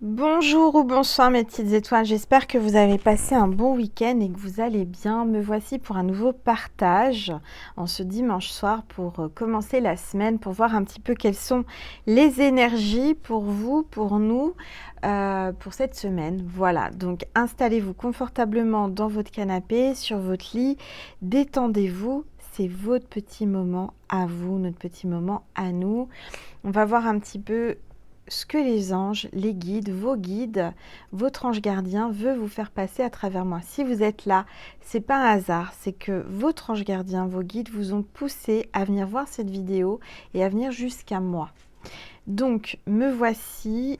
Bonjour ou bonsoir mes petites étoiles, j'espère que vous avez passé un bon week-end et que vous allez bien. Me voici pour un nouveau partage en ce dimanche soir pour commencer la semaine, pour voir un petit peu quelles sont les énergies pour vous, pour nous, pour cette semaine. Voilà, donc installez-vous confortablement dans votre canapé, sur votre lit, détendez-vous. C'est votre petit moment à vous, notre petit moment à nous. On va voir un petit peu ce que les anges, les guides, votre ange gardien veut vous faire passer à travers moi. Si vous êtes là, c'est pas un hasard, c'est que votre ange gardien, vos guides vous ont poussé à venir voir cette vidéo et à venir jusqu'à moi. Donc, me voici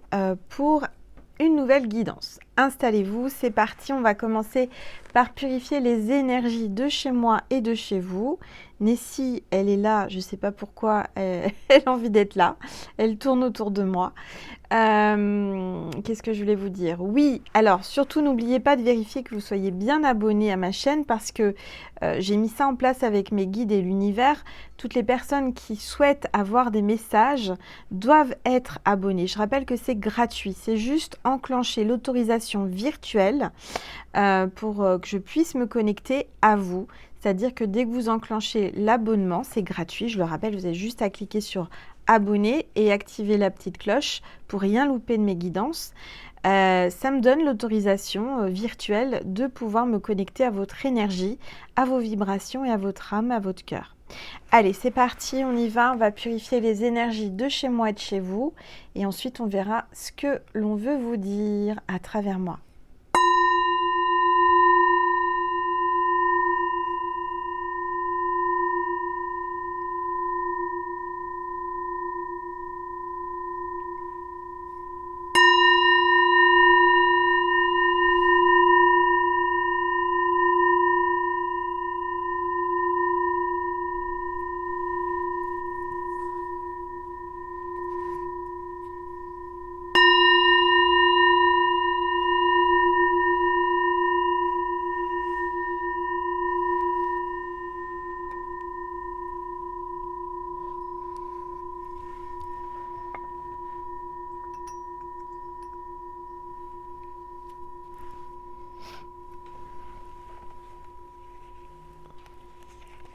pour une nouvelle guidance. Installez-vous, c'est parti. On va commencer par purifier les énergies de chez moi et de chez vous. Nessie, elle est là, je ne sais pas pourquoi, elle a envie d'être là. Elle tourne autour de moi. Qu'est-ce que je voulais vous dire? Oui, alors surtout n'oubliez pas de vérifier que vous soyez bien abonné à ma chaîne parce que j'ai mis ça en place avec mes guides et l'univers. Toutes les personnes qui souhaitent avoir des messages doivent être abonnées. Je rappelle que c'est gratuit, c'est juste enclencher l'autorisation virtuelle pour que je puisse me connecter à vous. C'est-à-dire que dès que vous enclenchez l'abonnement, c'est gratuit, je le rappelle, vous avez juste à cliquer sur abonner et activer la petite cloche pour rien louper de mes guidances. Ça me donne l'autorisation virtuelle de pouvoir me connecter à votre énergie, à vos vibrations et à votre âme, à votre cœur. Allez, c'est parti, on y va, on va purifier les énergies de chez moi et de chez vous et ensuite on verra ce que l'on veut vous dire à travers moi.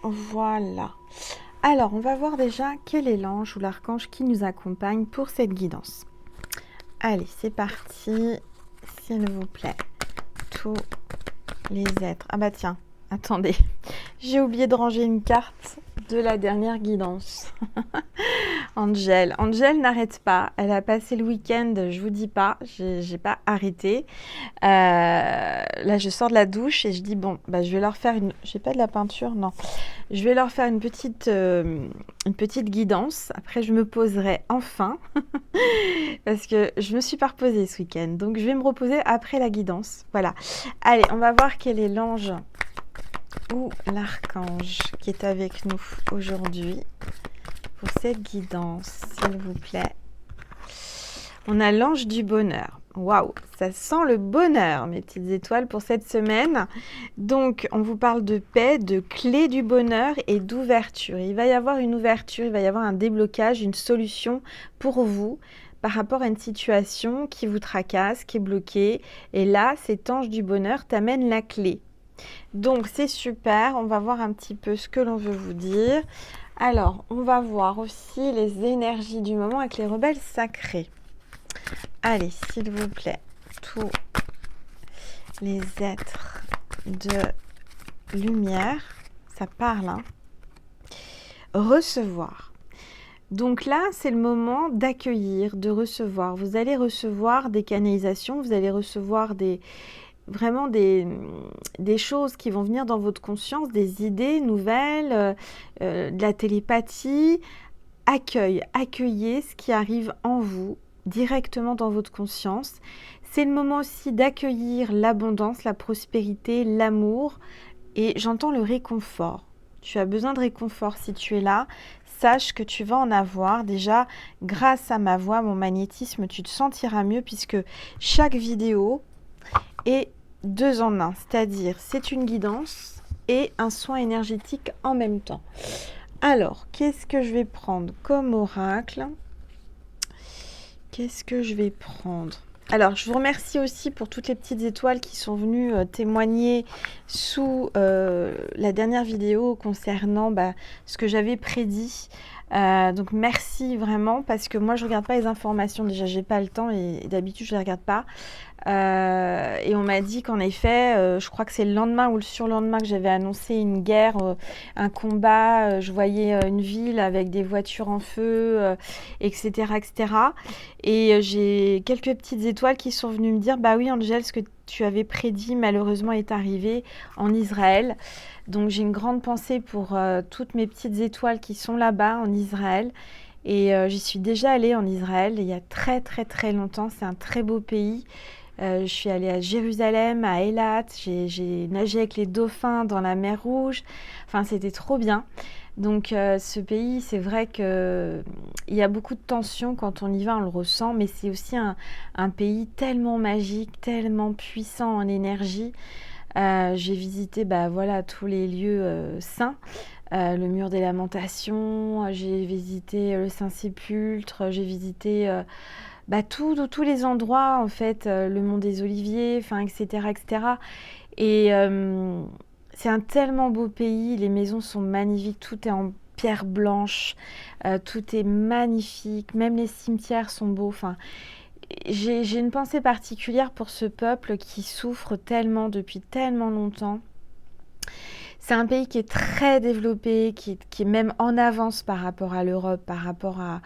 Voilà. Alors, on va voir déjà quel est l'ange ou l'archange qui nous accompagne pour cette guidance. Allez, c'est parti. S'il vous plaît, tous les êtres. Ah bah tiens, attendez. J'ai oublié de ranger une carte de la dernière guidance. Angèle. Angèle n'arrête pas. Elle a passé le week-end, je vous dis pas, j'ai pas arrêté. Là, je sors de la douche et je dis bon, bah, je vais leur faire une. J'ai pas de la peinture, non. Je vais leur faire une petite guidance. Après, je me poserai enfin parce que je me suis pas reposée ce week-end. Donc, je vais me reposer après la guidance. Voilà. Allez, on va voir quel est l'ange ou l'archange qui est avec nous aujourd'hui pour cette guidance, s'il vous plaît. On a l'ange du bonheur. Waouh, ça sent le bonheur, mes petites étoiles, pour cette semaine. Donc, on vous parle de paix, de clé du bonheur et d'ouverture. Il va y avoir une ouverture, il va y avoir un déblocage, une solution pour vous par rapport à une situation qui vous tracasse, qui est bloquée. Et là, cet ange du bonheur t'amène la clé. Donc, c'est super. On va voir un petit peu ce que l'on veut vous dire. Alors, on va voir aussi les énergies du moment avec les rebelles sacrés. Allez, s'il vous plaît, tous les êtres de lumière, ça parle, hein. Recevoir. Donc là, c'est le moment d'accueillir, de recevoir. Vous allez recevoir des canalisations, vous allez recevoir vraiment des choses qui vont venir dans votre conscience, des idées nouvelles, de la télépathie. Accueillez ce qui arrive en vous, directement dans votre conscience. C'est le moment aussi d'accueillir l'abondance, la prospérité, l'amour et j'entends le réconfort. Tu as besoin de réconfort si tu es là. Sache que tu vas en avoir. Déjà, grâce à ma voix, mon magnétisme, tu te sentiras mieux puisque chaque vidéo est 2 en 1. C'est-à-dire, c'est une guidance et un soin énergétique en même temps. Alors, qu'est-ce que je vais prendre comme oracle? Qu'est-ce que je vais prendre? Alors, je vous remercie aussi pour toutes les petites étoiles qui sont venues témoigner sous la dernière vidéo concernant ce que j'avais prédit. Donc, merci vraiment parce que moi, je regarde pas les informations. Déjà, j'ai pas le temps et d'habitude, je les regarde pas. Et on m'a dit qu'en effet, je crois que c'est le lendemain ou le surlendemain que j'avais annoncé une guerre, un combat. Je voyais une ville avec des voitures en feu, etc., etc. Et j'ai quelques petites étoiles qui sont venues me dire, bah oui, Angèle, ce que tu avais prédit malheureusement est arrivé en Israël. Donc j'ai une grande pensée pour toutes mes petites étoiles qui sont là-bas en Israël. Et j'y suis déjà allée en Israël il y a très très très longtemps. C'est un très beau pays. Je suis allée à Jérusalem, à Eilat, j'ai nagé avec les dauphins dans la mer Rouge. Enfin, c'était trop bien. Donc, ce pays, c'est vrai qu'il y a beaucoup de tensions quand on y va, on le ressent, mais c'est aussi un pays tellement magique, tellement puissant en énergie. J'ai visité voilà, tous les lieux saints. Le mur des lamentations, j'ai visité le Saint-Sépulcre, j'ai visité tous les endroits, en fait, le mont des Oliviers, enfin, etc., etc. Et c'est un tellement beau pays, les maisons sont magnifiques, tout est en pierre blanche, tout est magnifique, même les cimetières sont beaux. Enfin, j'ai une pensée particulière pour ce peuple qui souffre tellement depuis tellement longtemps. C'est un pays qui est très développé, qui est même en avance par rapport à l'Europe, par rapport à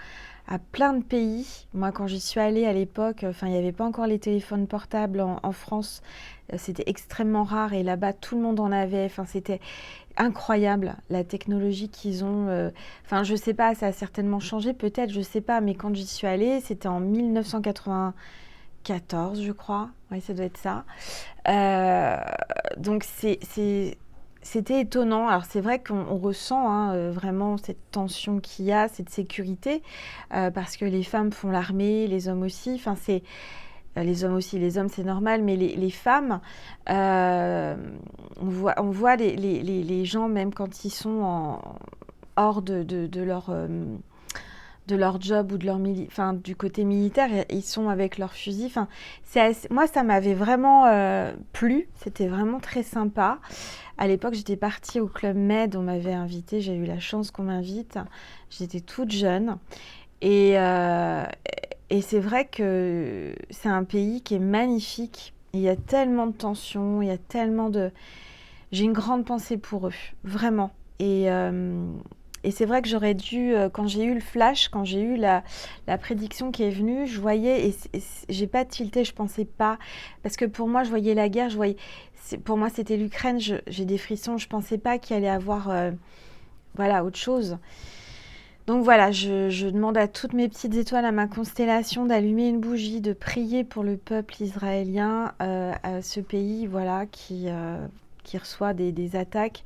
plein de pays. Moi, quand j'y suis allée à l'époque, il n'y avait pas encore les téléphones portables en France. C'était extrêmement rare et là-bas, tout le monde en avait. Enfin, c'était incroyable, la technologie qu'ils ont. Je sais pas, ça a certainement changé, peut-être, je sais pas. Mais quand j'y suis allée, c'était en 1994, je crois. Oui, ça doit être ça. Euh, donc, c'était étonnant. Alors c'est vrai qu'on ressent vraiment cette tension qu'il y a, cette sécurité, parce que les femmes font l'armée, les hommes aussi. Enfin, c'est les hommes aussi, les hommes c'est normal, mais les femmes, on voit les gens même quand ils sont hors de leur job ou de leur du côté militaire, ils sont avec leur fusil. Enfin, moi, ça m'avait vraiment plu. C'était vraiment très sympa. À l'époque, j'étais partie au Club Med. On m'avait invitée. J'ai eu la chance qu'on m'invite. J'étais toute jeune. Et, euh, et c'est vrai que c'est un pays qui est magnifique. Il y a tellement de tensions. Il y a tellement de... J'ai une grande pensée pour eux. Vraiment. Et c'est vrai que j'aurais dû, quand j'ai eu le flash, quand j'ai eu la prédiction qui est venue, je voyais, j'ai pas tilté, je pensais pas, parce que pour moi, je voyais la guerre, pour moi, c'était l'Ukraine, j'ai des frissons, je pensais pas qu'il allait y avoir, voilà, autre chose. Donc voilà, je demande à toutes mes petites étoiles, à ma constellation, d'allumer une bougie, de prier pour le peuple israélien, à ce pays, voilà, qui reçoit des attaques.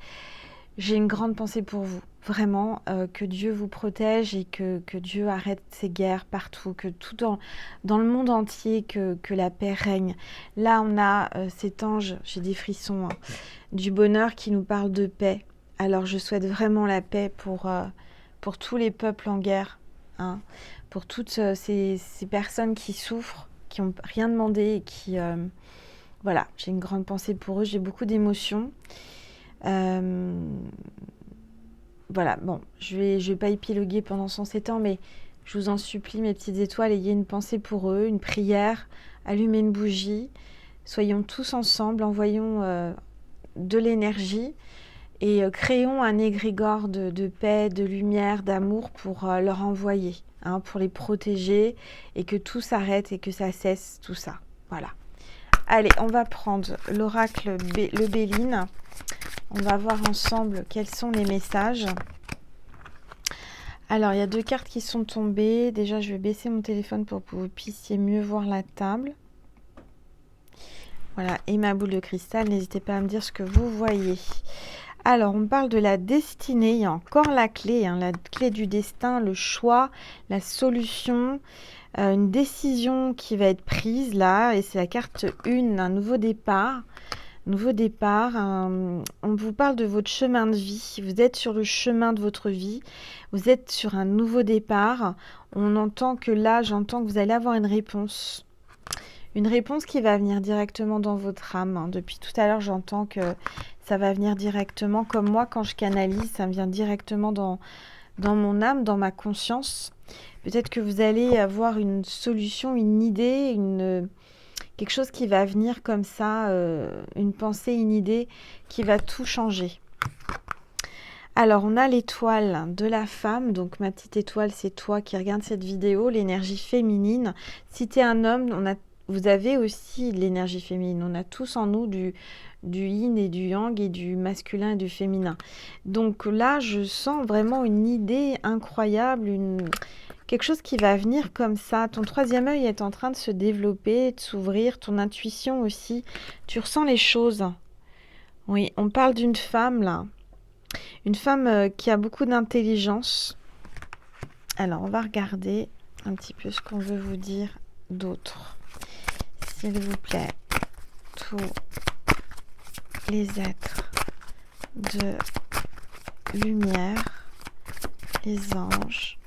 J'ai une grande pensée pour vous, vraiment, que Dieu vous protège et que Dieu arrête ces guerres partout, que tout dans le monde entier, que la paix règne. Là, on a cet ange, j'ai des frissons, du bonheur qui nous parle de paix. Alors, je souhaite vraiment la paix pour tous les peuples en guerre, hein, pour toutes ces personnes qui souffrent, qui n'ont rien demandé et qui... voilà, j'ai une grande pensée pour eux, j'ai beaucoup d'émotions. Voilà, bon, je vais pas épiloguer pendant 107 ans, mais je vous en supplie, mes petites étoiles, ayez une pensée pour eux, une prière, allumez une bougie, soyons tous ensemble, envoyons de l'énergie et créons un égrégore de paix, de lumière, d'amour pour leur envoyer, hein, pour les protéger et que tout s'arrête et que ça cesse, tout ça. Voilà. Allez, on va prendre l'oracle le Béline. On va voir ensemble quels sont les messages. Alors, il y a 2 cartes qui sont tombées. Déjà, je vais baisser mon téléphone pour que vous puissiez mieux voir la table. Voilà, et ma boule de cristal. N'hésitez pas à me dire ce que vous voyez. Alors, on parle de la destinée. Il y a encore la clé, hein, la clé du destin, le choix, la solution, une décision qui va être prise là. Et c'est la carte 1, un nouveau départ. Nouveau départ, on vous parle de votre chemin de vie. Vous êtes sur le chemin de votre vie. Vous êtes sur un nouveau départ. On entend que là, j'entends que vous allez avoir une réponse. Une réponse qui va venir directement dans votre âme, hein. Depuis tout à l'heure, j'entends que ça va venir directement, comme moi, quand je canalise, ça me vient directement dans mon âme, dans ma conscience. Peut-être que vous allez avoir une solution, une idée, quelque chose qui va venir comme ça, une pensée, une idée qui va tout changer. Alors, on a l'étoile de la femme. Donc, ma petite étoile, c'est toi qui regarde cette vidéo, l'énergie féminine. Si tu es un homme, vous avez aussi l'énergie féminine. On a tous en nous du yin et du yang et du masculin et du féminin. Donc là, je sens vraiment une idée incroyable, quelque chose qui va venir comme ça. Ton troisième œil est en train de se développer, de s'ouvrir. Ton intuition aussi. Tu ressens les choses. Oui, on parle d'une femme là. Une femme qui a beaucoup d'intelligence. Alors, on va regarder un petit peu ce qu'on veut vous dire d'autre. S'il vous plaît, tous les êtres de lumière, les anges,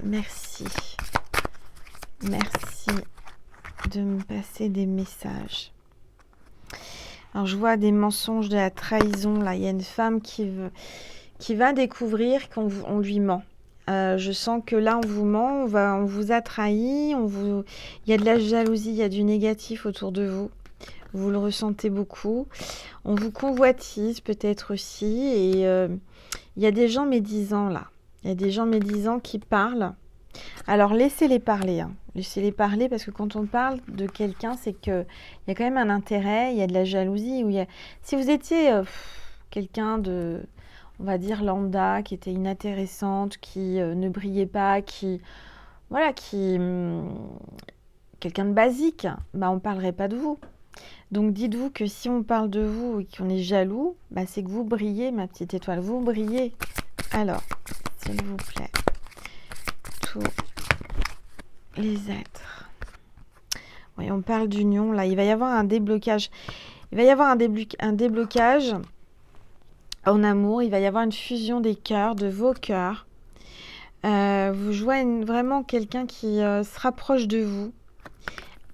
merci. Merci de me passer des messages. Alors, je vois des mensonges, de la trahison. Là, il y a une femme qui va découvrir qu'on lui ment. Je sens que là, on vous ment, on vous a trahi, il y a de la jalousie, il y a du négatif autour de vous. Vous le ressentez beaucoup. On vous convoitise peut-être aussi. Et il y a des gens médisants là. Il y a des gens médisants qui parlent. Alors, laissez-les parler. Hein. Laissez-les parler parce que quand on parle de quelqu'un, c'est qu'il y a quand même un intérêt, il y a de la jalousie. Si vous étiez quelqu'un de, on va dire, lambda, qui était inintéressante, qui ne brillait pas, quelqu'un de basique, bah, on ne parlerait pas de vous. Donc, dites-vous que si on parle de vous et qu'on est jaloux, bah, c'est que vous brillez, ma petite étoile. Vous brillez. Alors, s'il vous plaît. Tous les êtres. Oui, on parle d'union. Là, il va y avoir un déblocage. Il va y avoir un déblocage en amour. Il va y avoir une fusion des cœurs, de vos cœurs. Vous jouez vraiment quelqu'un qui se rapproche de vous,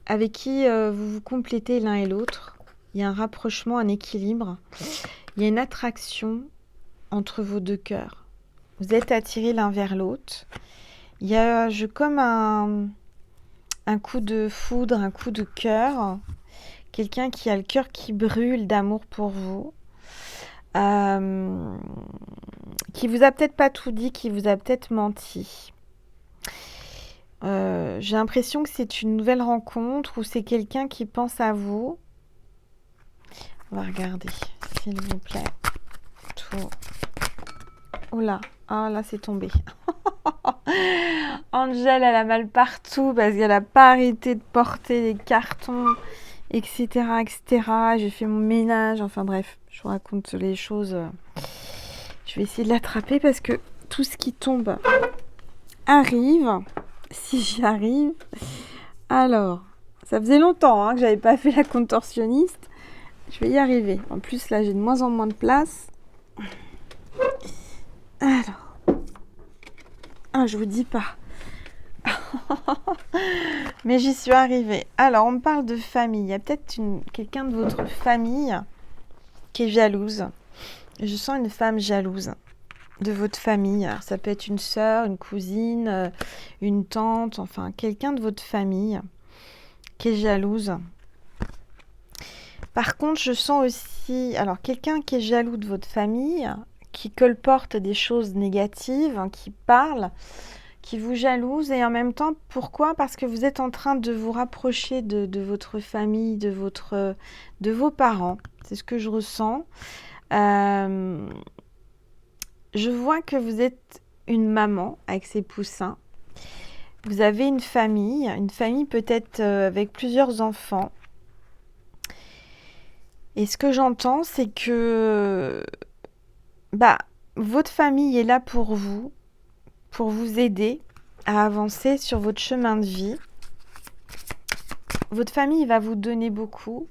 avec qui vous vous complétez l'un et l'autre. Il y a un rapprochement, un équilibre. Il y a une attraction entre vos deux cœurs. Vous êtes attirés l'un vers l'autre. Il y a comme un coup de foudre, un coup de cœur. Quelqu'un qui a le cœur qui brûle d'amour pour vous. Qui vous a peut-être pas tout dit, qui vous a peut-être menti. J'ai l'impression que c'est une nouvelle rencontre ou c'est quelqu'un qui pense à vous. On va regarder, s'il vous plaît. Tout. Oh là, ah là c'est tombé. Angèle, elle a mal partout parce qu'elle n'a pas arrêté de porter les cartons, etc., etc. J'ai fait mon ménage, enfin bref, je vous raconte les choses. Je vais essayer de l'attraper parce que tout ce qui tombe arrive, si j'y arrive. Alors, ça faisait longtemps que j'avais pas fait la contorsionniste. Je vais y arriver. En plus, là, j'ai de moins en moins de place. Alors. Ah, je vous dis pas. Mais j'y suis arrivée. Alors, on me parle de famille. Il y a peut-être quelqu'un de votre famille qui est jalouse. Je sens une femme jalouse de votre famille. Alors, ça peut être une sœur, une cousine, une tante, enfin, quelqu'un de votre famille qui est jalouse. Par contre, je sens aussi, alors, quelqu'un qui est jaloux de votre famille, qui colporte des choses négatives, qui parle, qui vous jalouse, et en même temps, pourquoi? Parce que vous êtes en train de vous rapprocher de votre famille, de vos parents. C'est ce que je ressens. Je vois que vous êtes une maman avec ses poussins. Vous avez une famille peut-être avec plusieurs enfants. Et ce que j'entends, c'est que votre famille est là pour vous aider à avancer sur votre chemin de vie. Votre famille va vous donner beaucoup.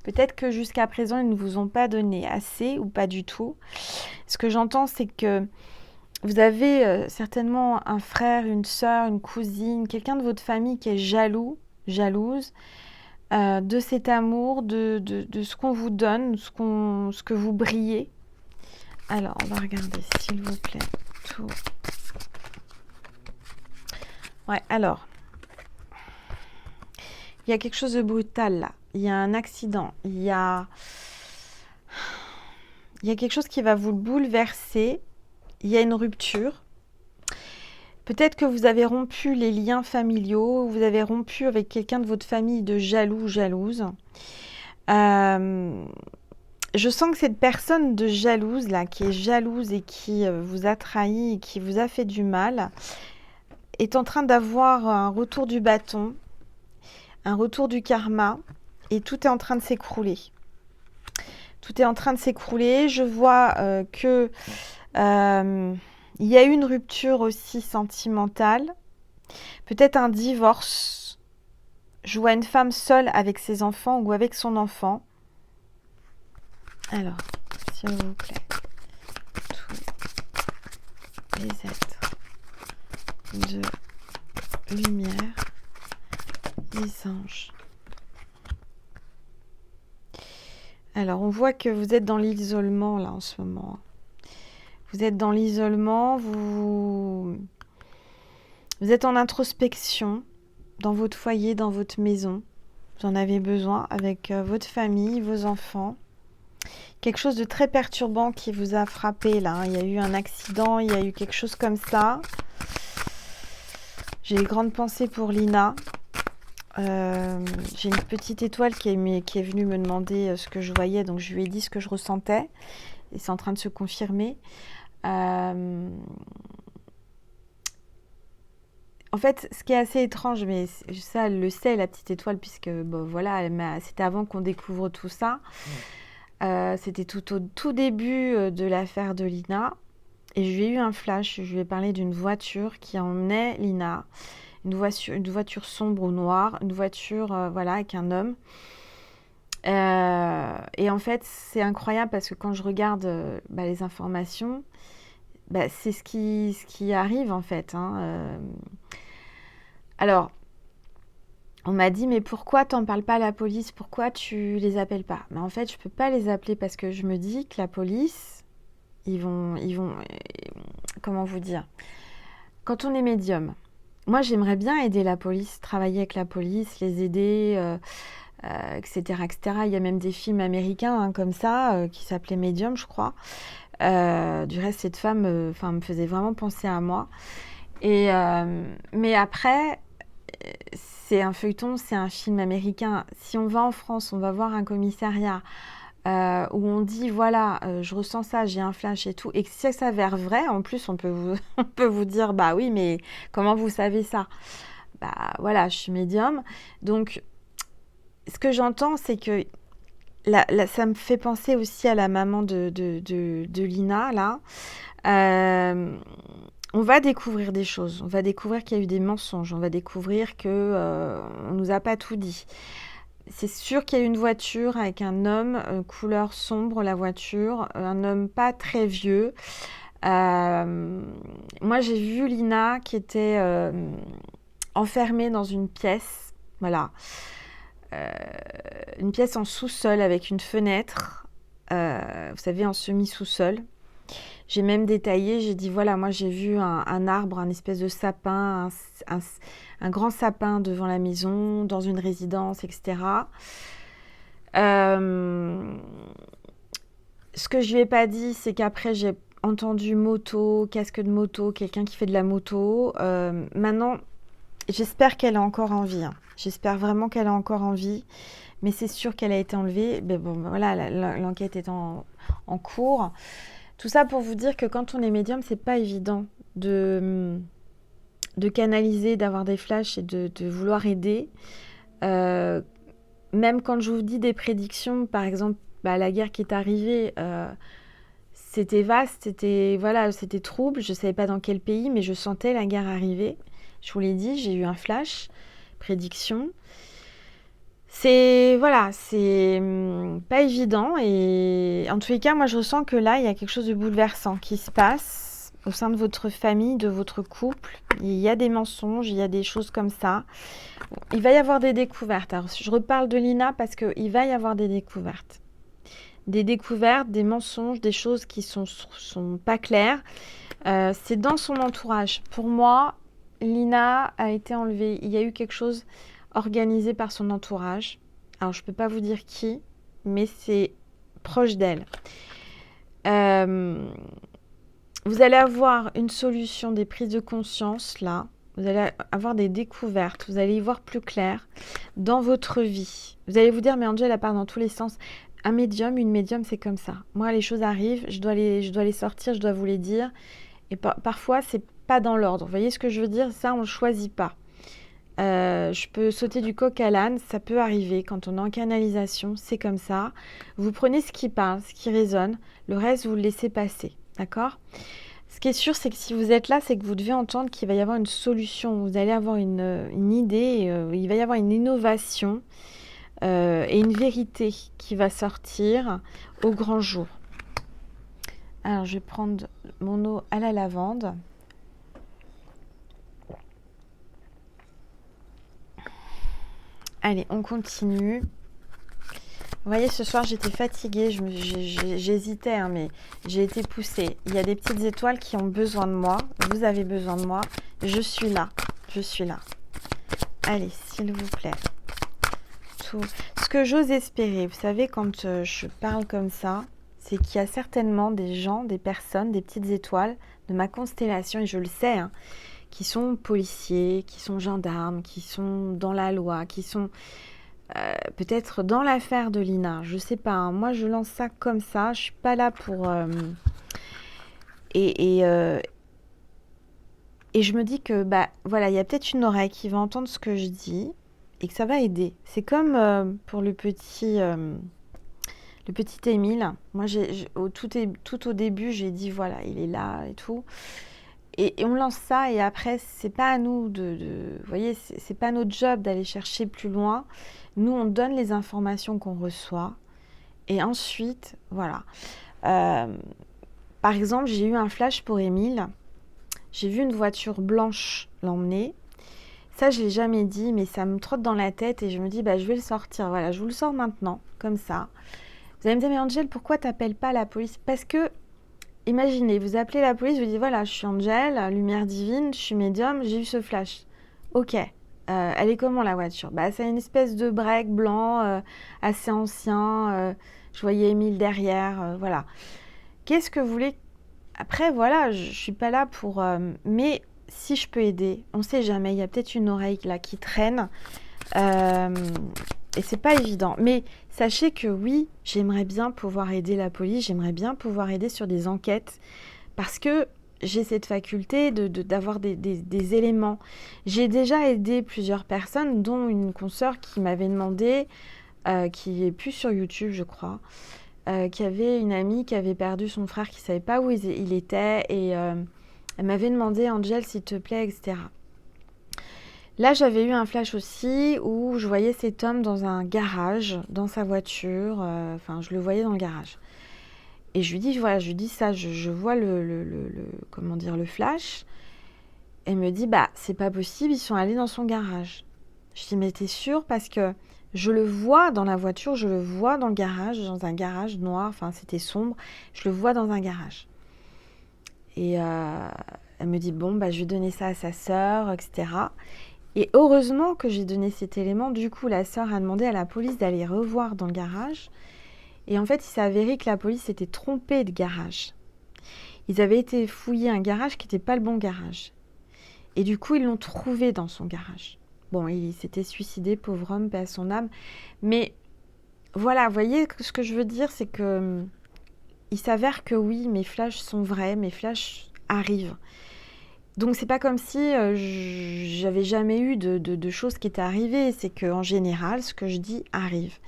Peut-être que jusqu'à présent, ils ne vous ont pas donné assez ou pas du tout. Ce que j'entends, c'est que vous avez certainement un frère, une sœur, une cousine, quelqu'un de votre famille qui est jaloux jalouse, de cet amour, de ce qu'on vous donne, ce que vous brillez. Alors, on va regarder, s'il vous plaît, tout. Ouais, alors, il y a quelque chose de brutal là. Il y a un accident. Il y a quelque chose qui va vous bouleverser. Il y a une rupture. Peut-être que vous avez rompu les liens familiaux, vous avez rompu avec quelqu'un de votre famille de jaloux, jalouse. Je sens que cette personne de jalouse, là, qui est jalouse et qui vous a trahi et qui vous a fait du mal, est en train d'avoir un retour du bâton, un retour du karma, et tout est en train de s'écrouler. Tout est en train de s'écrouler. Je vois que il y a eu une rupture aussi sentimentale, peut-être un divorce. Je vois une femme seule avec ses enfants ou avec son enfant. Alors, s'il vous plaît, tous les êtres de lumière, les anges. Alors, on voit que vous êtes dans l'isolement là en ce moment. Vous êtes dans l'isolement, vous êtes en introspection dans votre foyer, dans votre maison. Vous en avez besoin avec votre famille, vos enfants. Quelque chose de très perturbant qui vous a frappé là. Il y a eu un accident, il y a eu quelque chose comme ça. J'ai des grandes pensées pour Lina. J'ai une petite étoile qui est venue me demander ce que je voyais, donc je lui ai dit ce que je ressentais. Et c'est en train de se confirmer. En fait, ce qui est assez étrange, mais ça, elle le sait, la petite étoile, puisque bon, voilà, c'était avant qu'on découvre tout ça. C'était tout au tout début de l'affaire de Lina. Et je lui ai eu un flash, je lui ai parlé d'une voiture qui emmenait Lina. Une voiture sombre ou noire, une voiture voilà, avec un homme. Et en fait, c'est incroyable parce que quand je regarde les informations, c'est ce qui arrive en fait. Alors, on m'a dit, mais pourquoi t'en parles pas à la police? Pourquoi tu les appelles pas? Mais en fait, je peux pas les appeler parce que je me dis que la police, ils vont, comment vous dire? Quand on est médium, moi j'aimerais bien aider la police, travailler avec la police, les aider, etc., etc. Il y a même des films américains comme ça, qui s'appelaient Medium, je crois. Du reste, cette femme me faisait vraiment penser à moi. Mais après, c'est un feuilleton, c'est un film américain. Si on va en France, on va voir un commissariat où on dit, voilà, je ressens ça, j'ai un flash et tout, et que si ça s'avère vrai, en plus, on peut vous dire, bah oui, mais comment vous savez ça? Bah voilà, je suis médium. Donc, ce que j'entends, c'est que ça me fait penser aussi à la maman de Lina, là. On va découvrir des choses. On va découvrir qu'il y a eu des mensonges. On va découvrir que on nous a pas tout dit. C'est sûr qu'il y a eu une voiture avec un homme, couleur sombre, la voiture, un homme pas très vieux. Moi, j'ai vu Lina qui était enfermée dans une pièce. Voilà. Une pièce en sous-sol avec une fenêtre, vous savez, en semi-sous-sol. J'ai même détaillé, j'ai dit voilà, moi j'ai vu un arbre, un espèce de sapin, un grand sapin devant la maison, dans une résidence, etc. Ce que je lui ai pas dit, c'est qu'après j'ai entendu moto, casque de moto, quelqu'un qui fait de la moto. Maintenant, j'espère qu'elle a encore envie. J'espère vraiment qu'elle a encore envie. Mais c'est sûr qu'elle a été enlevée. Mais bon, voilà, l'enquête est en cours. Tout ça pour vous dire que quand on est médium, c'est pas évident de canaliser, d'avoir des flashs et de vouloir aider. Même quand je vous dis des prédictions, par exemple, la guerre qui est arrivée, c'était vaste, c'était trouble. Je savais pas dans quel pays, mais je sentais la guerre arriver. Je vous l'ai dit, j'ai eu un flash, prédiction. C'est pas évident et en tous les cas, moi je ressens que là, il y a quelque chose de bouleversant qui se passe. au sein de votre famille, de votre couple. Il y a des mensonges, il y a des choses comme ça. Il va y avoir des découvertes. Alors, je reparle de Lina parce qu'il va y avoir des découvertes. Des découvertes, des mensonges, des choses qui sont pas claires. C'est dans son entourage. Pour moi, Lina a été enlevée. Il y a eu quelque chose organisé par son entourage. Alors, je ne peux pas vous dire qui, mais c'est proche d'elle. Vous allez avoir une solution, des prises de conscience, là. Vous allez avoir des découvertes. Vous allez y voir plus clair dans votre vie. Vous allez vous dire, mais Angel, elle part dans tous les sens. Un médium, une médium, c'est comme ça. Moi, les choses arrivent, je dois les sortir, je dois vous les dire. Et parfois, c'est pas dans l'ordre. Vous voyez ce que je veux dire? Ça, on ne choisit pas. Je peux sauter du coq à l'âne, ça peut arriver quand on est en canalisation, c'est comme ça. Vous prenez ce qui parle, ce qui résonne, le reste, vous le laissez passer, d'accord? Ce qui est sûr, c'est que si vous êtes là, c'est que vous devez entendre qu'il va y avoir une solution, vous allez avoir une idée, il va y avoir une innovation et une vérité qui va sortir au grand jour. Alors, je vais prendre mon eau à la lavande. Allez, on continue. Vous voyez, ce soir, j'étais fatiguée, j'hésitais, hein, mais j'ai été poussée. Il y a des petites étoiles qui ont besoin de moi. Vous avez besoin de moi. Je suis là. Je suis là. Allez, s'il vous plaît. Tout. Ce que j'ose espérer, vous savez, quand je parle comme ça, c'est qu'il y a certainement des gens, des personnes, des petites étoiles de ma constellation, et je le sais, hein, qui sont policiers, qui sont gendarmes, qui sont dans la loi, qui sont peut-être dans l'affaire de Lina. Je sais pas, hein. Moi je lance ça comme ça. Je suis pas là pour... Et je me dis que, bah voilà, il y a peut-être une oreille qui va entendre ce que je dis et que ça va aider. C'est comme pour le petit Émile. Moi, tout au début, j'ai dit, voilà, il est là et tout. Et on lance ça et après, c'est pas à nous vous voyez, c'est pas notre job d'aller chercher plus loin. Nous, on donne les informations qu'on reçoit et ensuite, voilà. Par exemple, j'ai eu un flash pour Émile. J'ai vu une voiture blanche l'emmener. Ça, je l'ai jamais dit, mais ça me trotte dans la tête et je me dis, bah, je vais le sortir. Voilà, je vous le sors maintenant, comme ça. Vous allez me dire, mais Angel, pourquoi t'appelles pas la police? Parce que imaginez, vous appelez la police, vous dites voilà, je suis Angel, lumière divine, je suis médium, j'ai eu ce flash. Ok, elle est comment la voiture? Bah, c'est une espèce de break blanc, assez ancien. Je voyais Émile derrière, voilà. Qu'est-ce que vous voulez? Après, voilà, je suis pas là pour. Mais si je peux aider, on sait jamais. Il y a peut-être une oreille là qui traîne. Et c'est pas évident. Mais sachez que oui, j'aimerais bien pouvoir aider la police, j'aimerais bien pouvoir aider sur des enquêtes parce que j'ai cette faculté d'avoir des éléments. J'ai déjà aidé plusieurs personnes, dont une consoeur qui m'avait demandé, qui est plus sur YouTube, je crois, qui avait une amie qui avait perdu son frère, qui savait pas où il était, et elle m'avait demandé, Angel, s'il te plaît, etc. Là, j'avais eu un flash aussi où je voyais cet homme dans un garage, dans sa voiture. Enfin, je le voyais dans le garage. Et je lui dis, voilà, je lui dis ça, je vois comment dire, le flash. Elle me dit, bah, c'est pas possible, ils sont allés dans son garage. Je dis, mais t'es sûre? Parce que je le vois dans la voiture, je le vois dans le garage, dans un garage noir, enfin, c'était sombre. Je le vois dans un garage. Et elle me dit, bon, bah, je vais donner ça à sa sœur, etc. Et heureusement que j'ai donné cet élément. Du coup, la sœur a demandé à la police d'aller revoir dans le garage. Et en fait, il s'est avéré que la police s'était trompée de garage. Ils avaient été fouiller un garage qui n'était pas le bon garage. Et du coup, ils l'ont trouvé dans son garage. Bon, il s'était suicidé, pauvre homme, paix à son âme. Mais voilà, vous voyez, ce que je veux dire, c'est que il s'avère que oui, mes flashs sont vrais, mes flashs arrivent. Donc c'est pas comme si j'avais jamais eu de choses qui étaient arrivées. C'est qu'en général, ce que je dis arrive.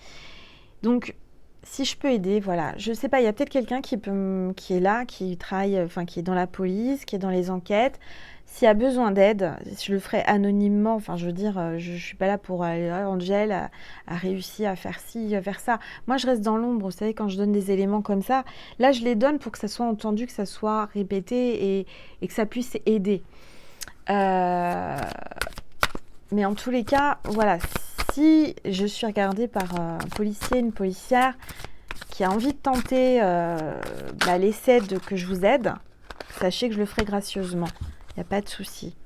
Donc si je peux aider, voilà. Je sais pas, il y a peut-être quelqu'un qui est là, qui travaille, enfin qui est dans la police, qui est dans les enquêtes. S'il y a besoin d'aide, je le ferai anonymement. Enfin, je veux dire, je ne suis pas là pour aller, ah, Angèle a réussi à faire ci, à faire ça. Moi, je reste dans l'ombre. Vous savez, quand je donne des éléments comme ça, là, je les donne pour que ça soit entendu, que ça soit répété et que ça puisse aider. Mais en tous les cas, voilà, si je suis regardée par un policier, une policière qui a envie de tenter l'essai de que je vous aide, sachez que je le ferai gracieusement. Il n'y a pas de souci.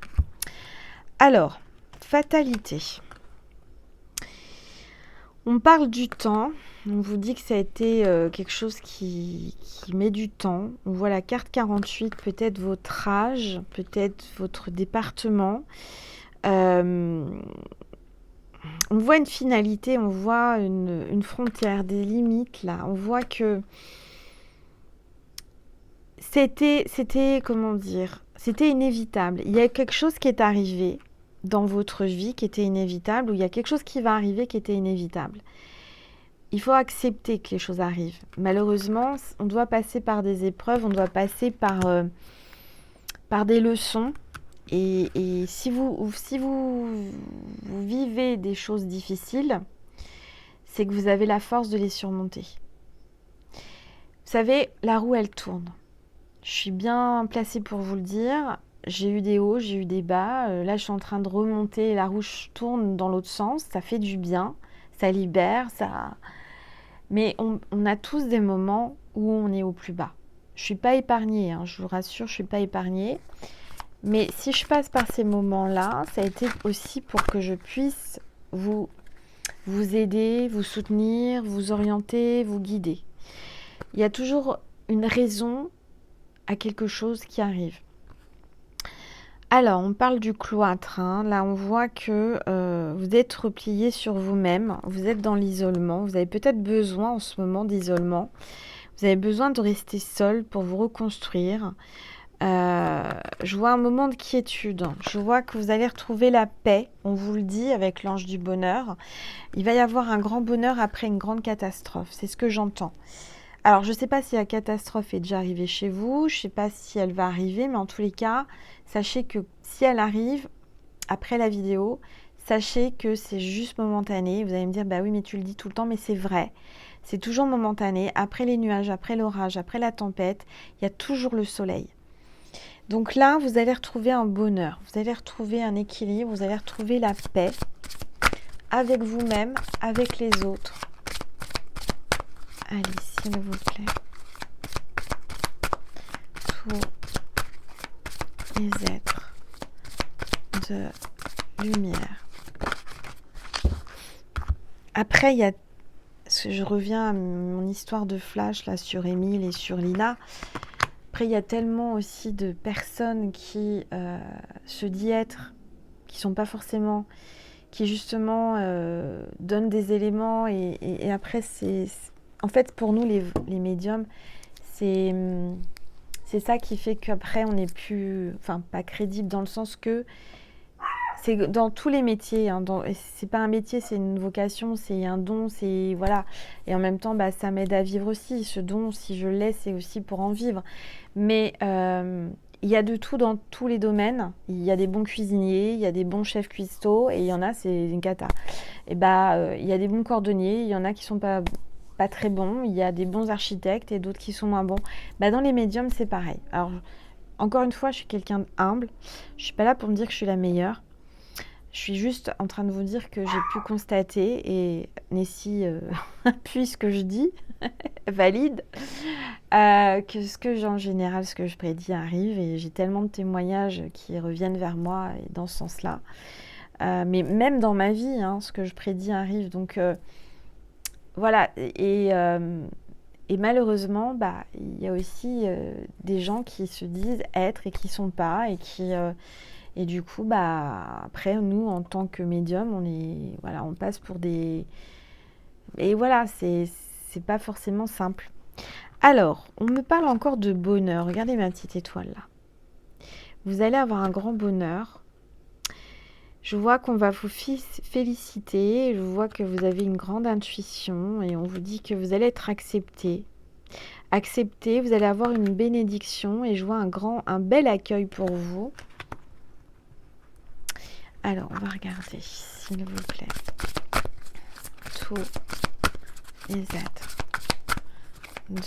Alors, fatalité. On parle du temps. On vous dit que ça a été quelque chose qui met du temps. On voit la carte 48, peut-être votre âge, peut-être votre département. On voit une finalité, on voit une frontière, des limites là. On voit que c'était, comment dire, c'était inévitable. Il y a quelque chose qui est arrivé dans votre vie qui était inévitable, ou il y a quelque chose qui va arriver qui était inévitable. Il faut accepter que les choses arrivent. Malheureusement, on doit passer par des épreuves, on doit passer par des leçons. Et si vous vivez des choses difficiles, c'est que vous avez la force de les surmonter. Vous savez, la roue, elle tourne. Je suis bien placée pour vous le dire. J'ai eu des hauts, j'ai eu des bas. Là, je suis en train de remonter. La roue tourne dans l'autre sens. Ça fait du bien. Ça libère. Mais on a tous des moments où on est au plus bas. Je ne suis pas épargnée. Hein, je vous rassure, je ne suis pas épargnée. Mais si je passe par ces moments-là, ça a été aussi pour que je puisse vous aider, vous soutenir, vous orienter, vous guider. Il y a toujours une raison à quelque chose qui arrive. Alors, on parle du cloître. Hein. Là, on voit que vous êtes replié sur vous-même. Vous êtes dans l'isolement. Vous avez peut-être besoin en ce moment d'isolement. Vous avez besoin de rester seul pour vous reconstruire. Je vois un moment de quiétude. Je vois que vous allez retrouver la paix. On vous le dit avec l'ange du bonheur. Il va y avoir un grand bonheur après une grande catastrophe. C'est ce que j'entends. Alors, je ne sais pas si la catastrophe est déjà arrivée chez vous. Je ne sais pas si elle va arriver. Mais en tous les cas, sachez que si elle arrive après la vidéo, sachez que c'est juste momentané. Vous allez me dire, bah oui, mais tu le dis tout le temps. Mais c'est vrai. C'est toujours momentané. Après les nuages, après l'orage, après la tempête, il y a toujours le soleil. Donc là, vous allez retrouver un bonheur, vous allez retrouver un équilibre, vous allez retrouver la paix avec vous-même, avec les autres. Allez, s'il vous plaît. Tous les êtres de lumière. Après, il y a... Je reviens à mon histoire de flash là sur Émile et sur Lina. Après, il y a tellement aussi de personnes qui se disent être, qui ne sont pas forcément, qui justement donnent des éléments et après, en fait, pour nous, les médiums, c'est ça qui fait qu'après, on n'est plus, enfin, pas crédible dans le sens que c'est dans tous les métiers, hein, c'est pas un métier, c'est une vocation, c'est un don, c'est voilà. Et en même temps, bah, ça m'aide à vivre aussi. Ce don, si je l'ai, c'est aussi pour en vivre. Mais il y a de tout dans tous les domaines. Il y a des bons cuisiniers, il y a des bons chefs cuistots, et il y en a, c'est une cata. Et bah, il y a des bons cordonniers, il y en a qui sont pas très bons. Il y a des bons architectes et d'autres qui sont moins bons. Bah, dans les médiums, c'est pareil. Alors, encore une fois, je suis quelqu'un d'humble. Je suis pas là pour me dire que je suis la meilleure. Je suis juste en train de vous dire que j'ai pu constater, et Nessie appuie ce que je dis, valide, que en général, ce que je prédis arrive, et j'ai tellement de témoignages qui reviennent vers moi dans ce sens-là. Mais même dans ma vie, hein, ce que je prédis arrive. Donc voilà, et malheureusement, bah, il y a aussi des gens qui se disent être et qui ne sont pas, et qui... Et du coup, bah, après, nous, en tant que médium, on passe pour des... Et voilà, c'est pas forcément simple. Alors, on me parle encore de bonheur. Regardez ma petite étoile là. Vous allez avoir un grand bonheur. Je vois qu'on va vous féliciter. Je vois que vous avez une grande intuition et on vous dit que vous allez être accepté. Accepté, vous allez avoir une bénédiction et je vois un bel accueil pour vous. Alors, on va regarder, s'il vous plaît, tous les êtres de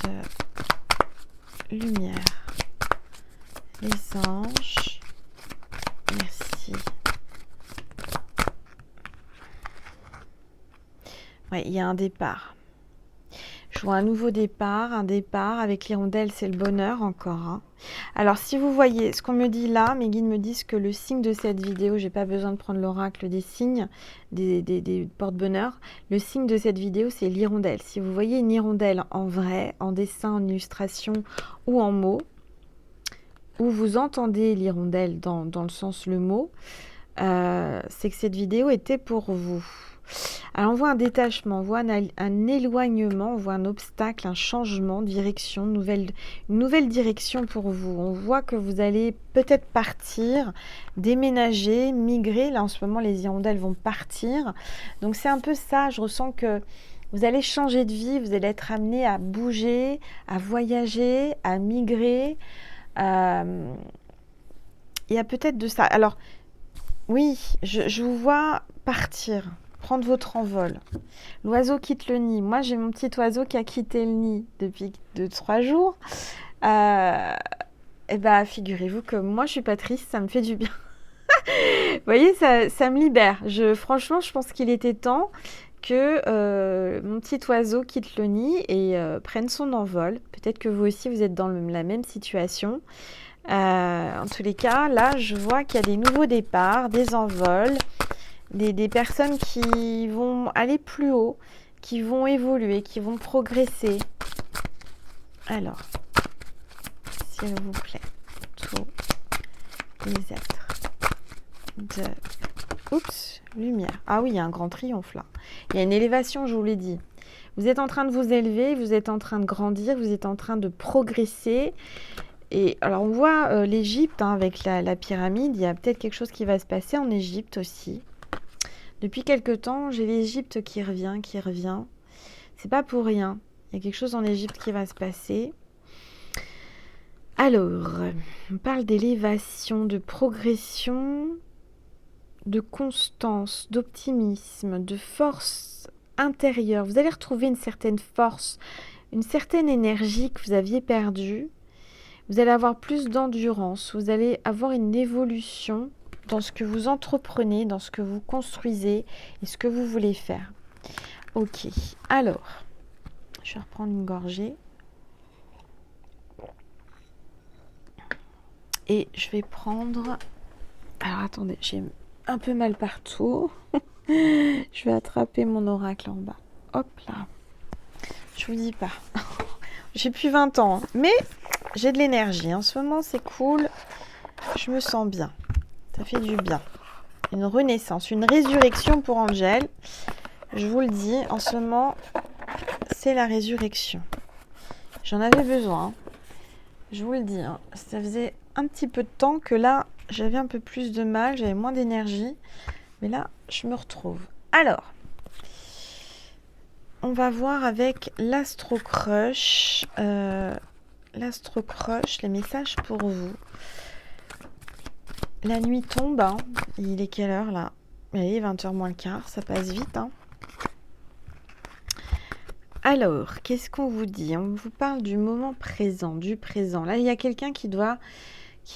lumière, les anges, merci. Ouais, il y a un départ. Je vois un nouveau départ, un départ avec l'hirondelle, c'est le bonheur encore. Hein. Alors, si vous voyez ce qu'on me dit là, mes guides me disent que le signe de cette vidéo, j'ai pas besoin de prendre l'oracle des signes, des porte-bonheur. Le signe de cette vidéo, c'est l'hirondelle. Si vous voyez une hirondelle en vrai, en dessin, en illustration ou en mots, ou vous entendez l'hirondelle dans le sens le mot, c'est que cette vidéo était pour vous. Alors on voit un détachement, on voit un éloignement, on voit un obstacle, un changement de direction, une nouvelle direction pour vous. On voit que vous allez peut-être partir, déménager, migrer. Là en ce moment les hirondelles vont partir. Donc c'est un peu ça, je ressens que vous allez changer de vie, vous allez être amené à bouger, à voyager, à migrer. Il y a peut-être de ça. Alors oui, je vous vois partir. Prendre votre envol. L'oiseau quitte le nid. Moi, j'ai mon petit oiseau qui a quitté le nid depuis 2-3 jours. Et bah, figurez-vous que moi, je suis pas triste, ça me fait du bien. Vous voyez, ça me libère. Franchement, je pense qu'il était temps que mon petit oiseau quitte le nid et prenne son envol. Peut-être que vous aussi, vous êtes dans la même situation. En tous les cas, là, je vois qu'il y a des nouveaux départs, des envols. Des personnes qui vont aller plus haut, qui vont évoluer, qui vont progresser. Alors, s'il vous plaît, tous les êtres de... Oups, lumière. Ah oui, il y a un grand triomphe là. Il y a une élévation, je vous l'ai dit. Vous êtes en train de vous élever, vous êtes en train de grandir, vous êtes en train de progresser. Et alors, on voit l'Égypte hein, avec la pyramide. Il y a peut-être quelque chose qui va se passer en Égypte aussi. Depuis quelque temps, j'ai l'Égypte qui revient. C'est pas pour rien. Il y a quelque chose en Égypte qui va se passer. Alors, on parle d'élévation, de progression, de constance, d'optimisme, de force intérieure. Vous allez retrouver une certaine force, une certaine énergie que vous aviez perdue. Vous allez avoir plus d'endurance. Vous allez avoir une évolution dans ce que vous entreprenez, dans ce que vous construisez et ce que vous voulez faire. Ok, alors, je vais reprendre une gorgée. Et je vais prendre... Alors, attendez, j'ai un peu mal partout. Je vais attraper mon oracle en bas. Hop là. Je vous dis pas. J'ai plus 20 ans, hein. Mais j'ai de l'énergie. En ce moment, c'est cool. Je me sens bien. Ça fait du bien. Une renaissance, une résurrection pour Angèle. Je vous le dis, en ce moment, c'est la résurrection. J'en avais besoin. Hein. Je vous le dis, hein. Ça faisait un petit peu de temps que là, j'avais un peu plus de mal, j'avais moins d'énergie. Mais là, je me retrouve. Alors, on va voir avec l'Astro Crush. L'Astro Crush, les messages pour vous. La nuit tombe, hein. Il est quelle heure là? Il est 20h moins le quart, ça passe vite. Hein. Alors, qu'est-ce qu'on vous dit? On vous parle du moment présent, du présent. Là, il y a quelqu'un qui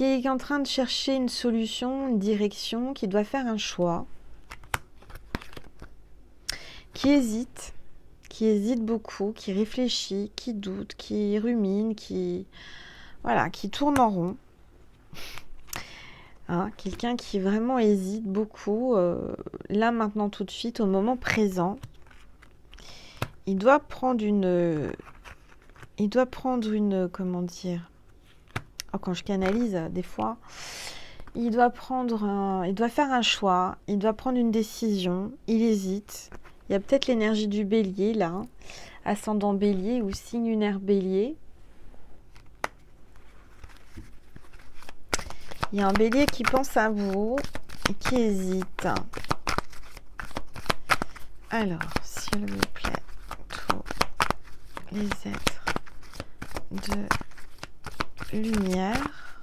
est en train de chercher une solution, une direction, qui doit faire un choix, qui hésite beaucoup, qui réfléchit, qui doute, qui rumine, qui tourne en rond. Hein, quelqu'un qui vraiment hésite beaucoup, là, maintenant, tout de suite, au moment présent. Il doit prendre une... comment dire... Oh, quand je canalise, des fois, il doit faire un choix, il doit prendre une décision, il hésite. Il y a peut-être l'énergie du bélier, là, hein, ascendant bélier ou signe lunaire bélier. Il y a un bélier qui pense à vous et qui hésite. Alors, s'il vous plaît, tous les êtres de lumière,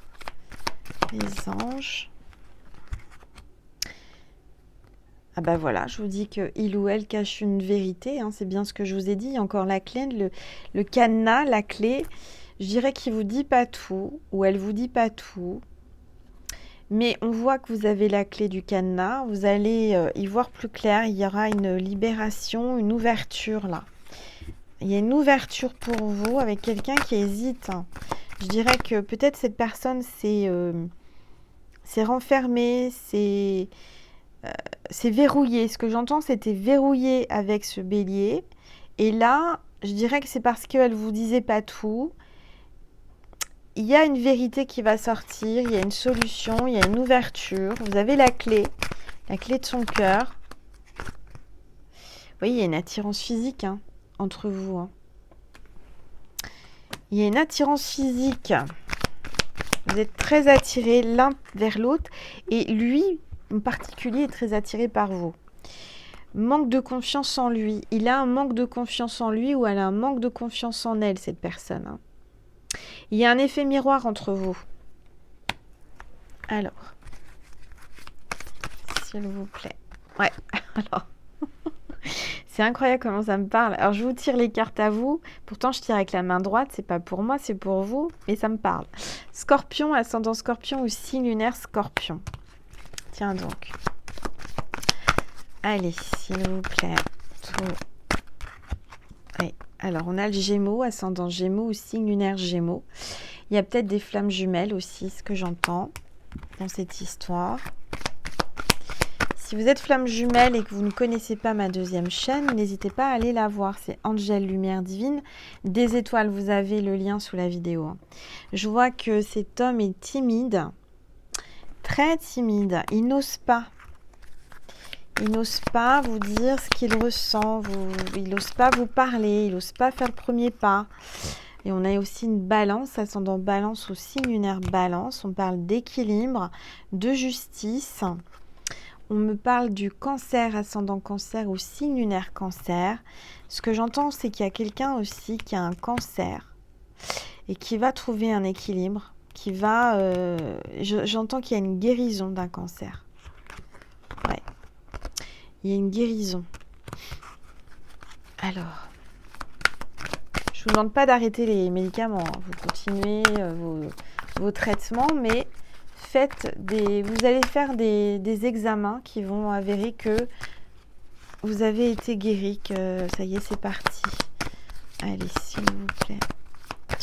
les anges, bah voilà, je vous dis qu'il ou elle cache une vérité, hein, c'est bien ce que je vous ai dit. Il y a encore la clé, le cadenas, la clé. Je dirais qu'il vous dit pas tout, ou elle vous dit pas tout. Mais on voit que vous avez la clé du cadenas, vous allez y voir plus clair, il y aura une libération, une ouverture là. Il y a une ouverture pour vous avec quelqu'un qui hésite. Je dirais que peut-être cette personne s'est renfermée, c'est verrouillé. Ce que j'entends, c'était verrouillé avec ce bélier. Et là, je dirais que c'est parce qu'elle vous disait pas tout. Il y a une vérité qui va sortir, il y a une solution, il y a une ouverture. Vous avez la clé de son cœur. Vous voyez, il y a une attirance physique entre vous. Il y a une attirance physique. Vous êtes très attirés l'un vers l'autre et lui, en particulier, est très attiré par vous. Manque de confiance en lui. Il a un manque de confiance en lui ou elle a un manque de confiance en elle, cette personne. Il y a un effet miroir entre vous. Alors, s'il vous plaît. Ouais, alors. C'est incroyable comment ça me parle. Alors, je vous tire les cartes à vous. Pourtant, je tire avec la main droite. C'est pas pour moi, c'est pour vous. Mais ça me parle. Scorpion, ascendant scorpion ou signe lunaire scorpion. Tiens donc. Allez, s'il vous plaît. Ouais. Alors, on a le Gémeaux, ascendant Gémeaux ou signe lunaire Gémeaux. Il y a peut-être des flammes jumelles aussi, ce que j'entends dans cette histoire. Si vous êtes flamme jumelle et que vous ne connaissez pas ma deuxième chaîne, n'hésitez pas à aller la voir. C'est Angèle Lumière Divine. Des étoiles, vous avez le lien sous la vidéo. Je vois que cet homme est timide, très timide. Il n'ose pas. Il n'ose pas vous dire ce qu'il ressent. Il n'ose pas vous parler. Il n'ose pas faire le premier pas. Et on a aussi une balance, ascendant balance ou signe lunaire balance. On parle d'équilibre, de justice. On me parle du cancer, ascendant cancer ou signe lunaire cancer. Ce que j'entends, c'est qu'il y a quelqu'un aussi qui a un cancer et qui va trouver un équilibre, qui va... j'entends qu'il y a une guérison d'un cancer. Ouais. Il y a une guérison. Alors, je ne vous demande pas d'arrêter les médicaments. Vous continuez vos traitements, mais... vous allez faire des examens qui vont avérer que vous avez été guéri, que ça y est, c'est parti. Allez, s'il vous plaît.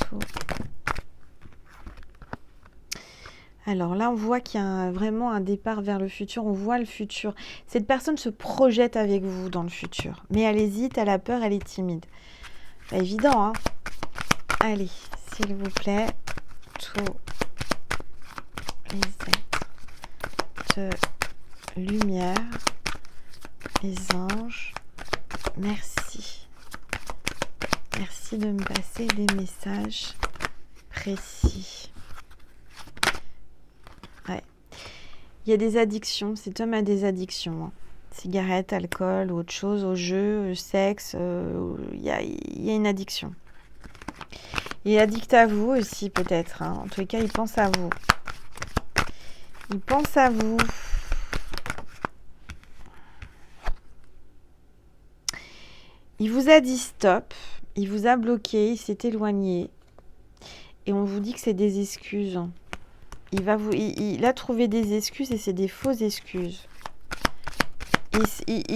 Tout. Alors là, on voit qu'il y a vraiment un départ vers le futur. On voit le futur. Cette personne se projette avec vous dans le futur. Mais elle hésite, elle a peur, elle est timide. Pas évident, hein? Allez, s'il vous plaît. Tout. Les êtres de lumière, les anges, merci. Merci de me passer des messages précis. Ouais. Il y a des addictions, cet homme a des addictions. Cigarettes, alcool, autre chose, au jeu, au sexe, il y a une addiction. Il est addict à vous aussi peut-être. En tous les cas, il pense à vous. Il pense à vous. Il vous a dit stop. Il vous a bloqué. Il s'est éloigné. Et on vous dit que c'est des excuses. Il a trouvé des excuses et c'est des fausses excuses.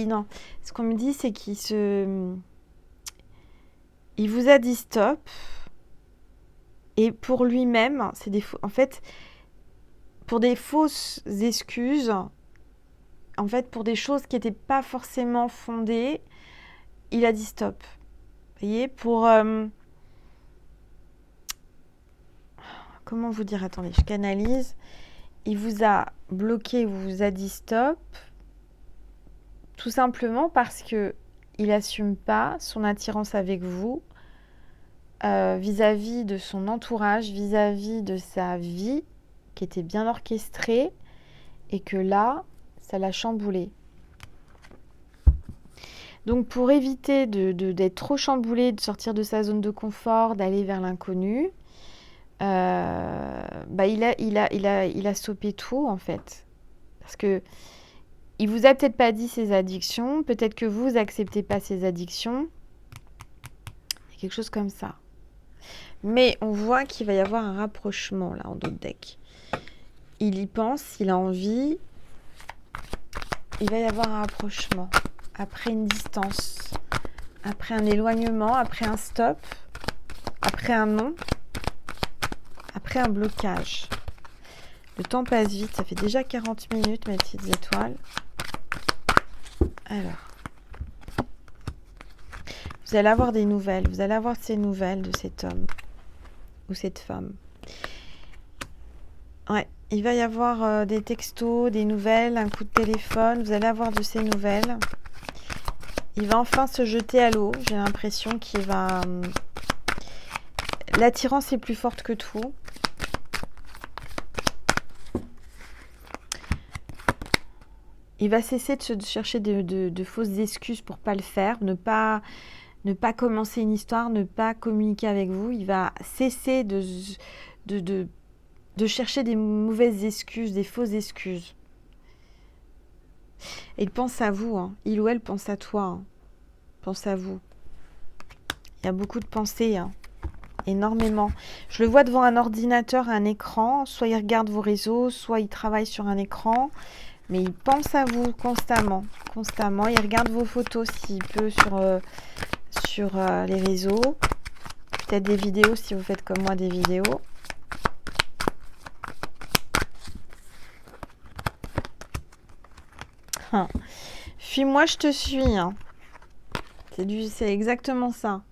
Non. Ce qu'on me dit, c'est il vous a dit stop. Et pour lui-même, c'est des faux. En fait, pour des fausses excuses, en fait, pour des choses qui n'étaient pas forcément fondées, il a dit stop. Vous voyez, pour... comment vous dire? Attendez, je canalise. Il vous a bloqué, il vous a dit stop, tout simplement parce que il n'assume pas son attirance avec vous vis-à-vis de son entourage, vis-à-vis de sa vie, qui était bien orchestrée et que là, ça l'a chamboulé. Donc pour éviter d'être trop chamboulé, de sortir de sa zone de confort, d'aller vers l'inconnu, il a stoppé tout en fait. Parce que Il vous a peut-être pas dit ses addictions. Peut-être que vous acceptez pas ses addictions. Il y a quelque chose comme ça. Mais on voit qu'il va y avoir un rapprochement là en dos de deck. Il y pense, il a envie. Il va y avoir un rapprochement. Après une distance. Après un éloignement. Après un stop. Après un non. Après un blocage. Le temps passe vite. Ça fait déjà 40 minutes, mes petites étoiles. Alors. Vous allez avoir des nouvelles. Vous allez avoir ces nouvelles de cet homme. Ou cette femme. Ouais. Il va y avoir des textos, des nouvelles, un coup de téléphone. Vous allez avoir de ces nouvelles. Il va enfin se jeter à l'eau. J'ai l'impression qu'il va... L'attirance est plus forte que tout. Il va cesser de se chercher de fausses excuses pour ne pas le faire. Ne pas commencer une histoire, ne pas communiquer avec vous. Il va cesser de chercher des mauvaises excuses, des fausses excuses. Et il pense à vous, hein. Il ou elle pense à toi, hein. Pense à vous. Il y a beaucoup de pensées, hein. Énormément. Je le vois devant un ordinateur, un écran. Soit il regarde vos réseaux, soit il travaille sur un écran. Mais il pense à vous constamment. Constamment. Il regarde vos photos s'il peut sur les réseaux. Peut-être des vidéos si vous faites comme moi des vidéos. Fuis-moi, je te suis. Hein. C'est exactement ça.